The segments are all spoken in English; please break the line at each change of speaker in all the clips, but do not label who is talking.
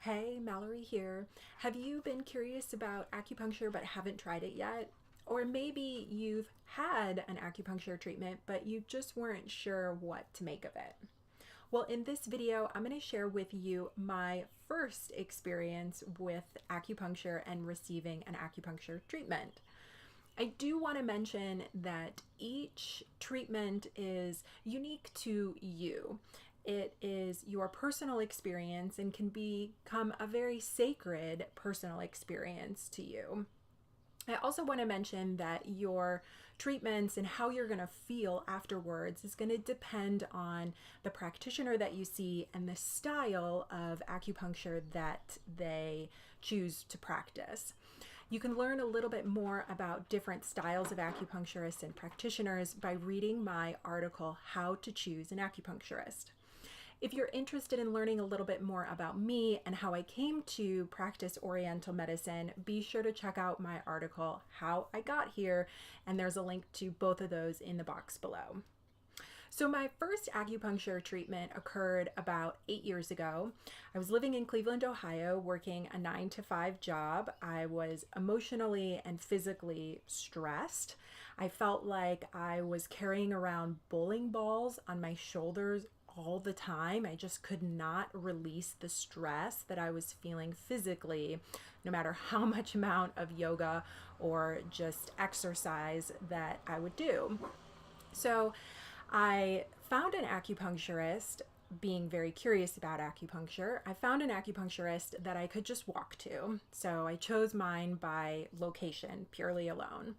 Hey, Malerie here. Have you been curious about acupuncture but haven't tried it yet? Or maybe you've had an acupuncture treatment but you just weren't sure what to make of it. Well, in this video, I'm going to share with you my first experience with acupuncture and receiving an acupuncture treatment. I do want to mention that each treatment is unique to you. It is your personal experience and can become a very sacred personal experience to you. I also want to mention that your treatments and how you're going to feel afterwards is going to depend on the practitioner that you see and the style of acupuncture that they choose to practice. You can learn a little bit more about different styles of acupuncturists and practitioners by reading my article, How to Choose an Acupuncturist. If you're interested in learning a little bit more about me and how I came to practice Oriental medicine, be sure to check out my article, How I Got Here, and there's a link to both of those in the box below. So my first acupuncture treatment occurred about 8 years ago. I was living in Cleveland, Ohio, working a 9-to-5 job. I was emotionally and physically stressed. I felt like I was carrying around bowling balls on my shoulders all the time. I just could not release the stress that I was feeling physically, no matter how much amount of yoga or just exercise that I would do. So I found an acupuncturist, being very curious about acupuncture. I found an acupuncturist that I could just walk to. So I chose mine by location, purely alone.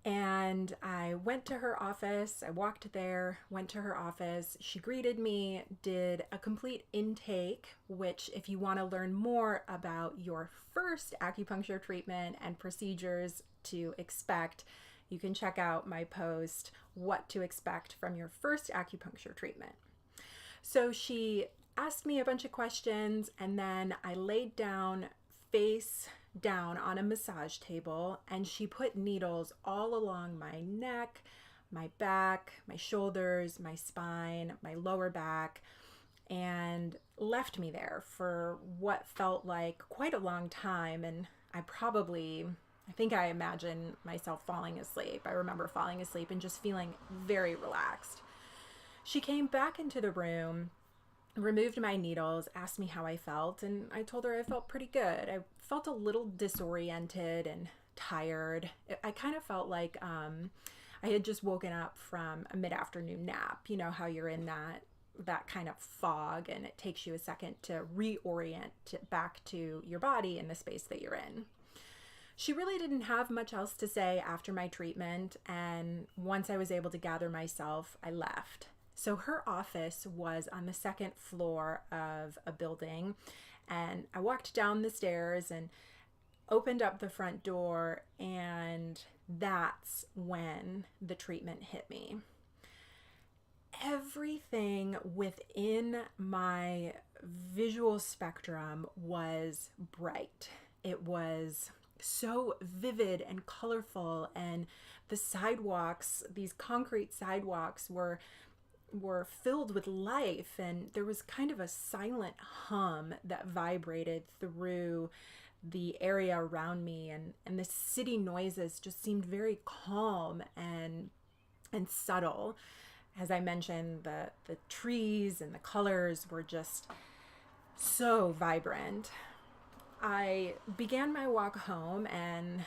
And I went to her office. I walked there, went to her office. She greeted me, did a complete intake, which, if you want to learn more about your first acupuncture treatment and procedures to expect, you can check out my post, What to Expect from Your First Acupuncture Treatment. So she asked me a bunch of questions, and then I laid down face down on a massage table, and she put needles all along my neck, my back, my shoulders, my spine, my lower back, and left me there for what felt like quite a long time. And I think I imagine myself falling asleep. I remember falling asleep and just feeling very relaxed. She came back into the room, removed my needles, asked me how I felt, and I told her I felt pretty good. I felt a little disoriented and tired. I kind of felt like I had just woken up from a mid-afternoon nap. You know how you're in that kind of fog, and it takes you a second to reorient back to your body and the space that you're in. She really didn't have much else to say after my treatment, and once I was able to gather myself, I left. So her office was on the second floor of a building, and I walked down the stairs and opened up the front door, and that's when the treatment hit me. Everything within my visual spectrum was bright. It was so vivid and colorful, and the sidewalks, these concrete sidewalks, were filled with life, and there was kind of a silent hum that vibrated through the area around me, and the city noises just seemed very calm and subtle. As I mentioned, the trees and the colors were just so vibrant. I began my walk home, and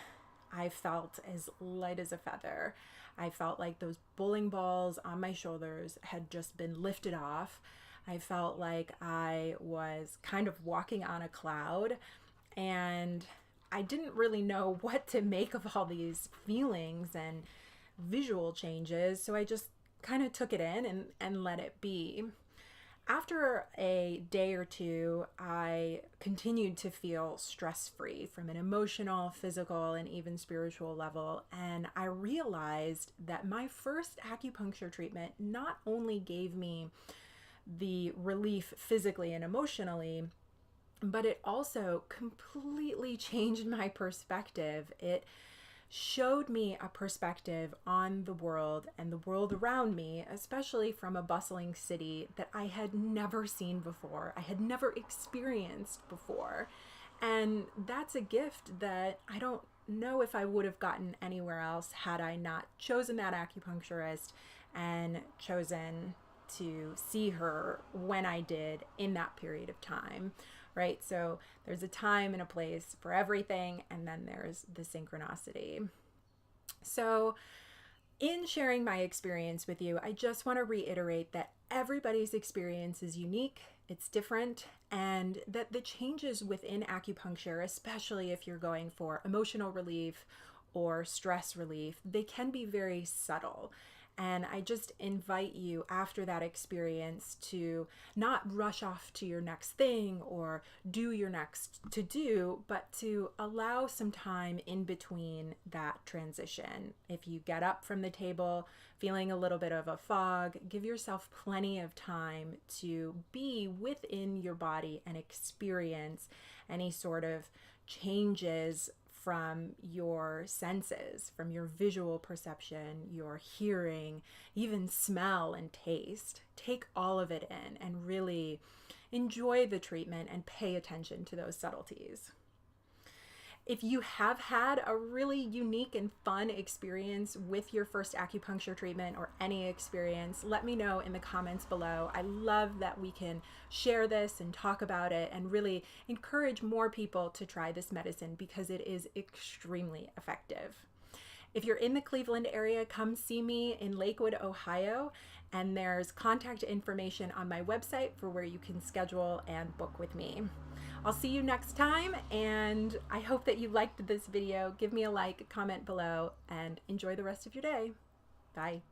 I felt as light as a feather. I felt like those bowling balls on my shoulders had just been lifted off. I felt like I was kind of walking on a cloud, and I didn't really know what to make of all these feelings and visual changes, so I just kind of took it in and let it be. After a day or two, I continued to feel stress-free from an emotional, physical, and even spiritual level. And I realized that my first acupuncture treatment not only gave me the relief physically and emotionally, but it also completely changed my perspective. It showed me a perspective on the world and the world around me, especially from a bustling city that I had never seen before, I had never experienced before. And that's a gift that I don't know if I would have gotten anywhere else had I not chosen that acupuncturist and chosen to see her when I did in that period of time, right? So there's a time and a place for everything, and then there's the synchronicity. So in sharing my experience with you, I just want to reiterate that everybody's experience is unique, it's different, and that the changes within acupuncture, especially if you're going for emotional relief or stress relief, they can be very subtle. And I just invite you after that experience to not rush off to your next thing or do your next to do, but to allow some time in between that transition. If you get up from the table feeling a little bit of a fog, give yourself plenty of time to be within your body and experience any sort of changes from your senses, from your visual perception, your hearing, even smell and taste. Take all of it in and really enjoy the treatment and pay attention to those subtleties. If you have had a really unique and fun experience with your first acupuncture treatment or any experience, let me know in the comments below. I love that we can share this and talk about it and really encourage more people to try this medicine because it is extremely effective. If you're in the Cleveland area, come see me in Lakewood, Ohio, and there's contact information on my website for where you can schedule and book with me. I'll see you next time, and I hope that you liked this video. Give me a like, comment below, and enjoy the rest of your day. Bye.